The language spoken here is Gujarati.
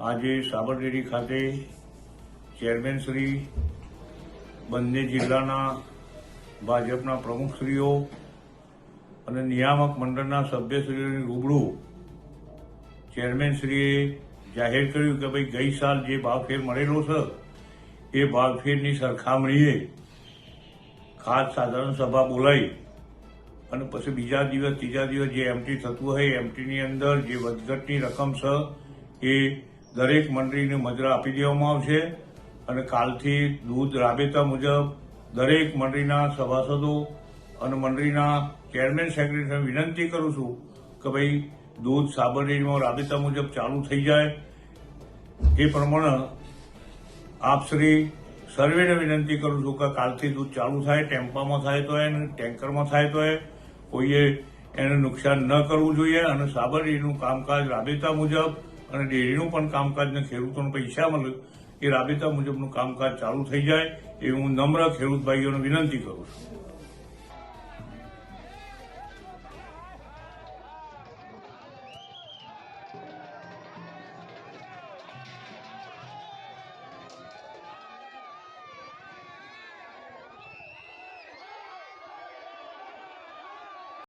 આજે સાબરડેરી ખાતે ચેરમેન શ્રી, બંને જિલ્લાના ભાજપના પ્રમુખશ્રીઓ અને નિયામક મંડળના સભ્યશ્રીઓની રૂબરૂ ચેરમેનશ્રીએ જાહેર કર્યું કે ભાઈ ગઈ સાલ જે ભાવફેર મળેલો છે એ ભાવફેરની સરખામણીએ ખાસ સાધારણ સભા બોલાવી અને પછી બીજા દિવસ ત્રીજા દિવસ જે એમટી થતું હોય એમટીની અંદર જે વધઘટની રકમ છે એ દરેક મંડળીને મજરા આપી દેવામાં આવશે અને કાલથી દૂધ રાબેતા મુજબ દરેક મંડળીના સભાસદો અને મંડળીના ચેરમેન સેક્રેટરીને વિનંતી કરું છું કે ભાઈ દૂધ સાબરડેરીમાં રાબેતા મુજબ ચાલુ થઈ જાય એ પ્રમાણે આપશ્રી સર્વેને વિનંતી કરું છું કે કાલથી દૂધ ચાલુ થાય, ટેમ્પામાં થાય તો અને ટેન્કરમાં થાય તો કોઈએ એને નુકસાન ન કરવું જોઈએ અને સાબરડેરીનું કામકાજ રાબેતા મુજબ અને ડેરીનું પણ કામકાજ ને ખેડૂતોને પૈસા મળે એ રાબેતા મુજબનું કામકાજ ચાલુ થઈ જાય એ હું નમ્ર ખેડૂત ભાઈઓને વિનંતી કરું છું.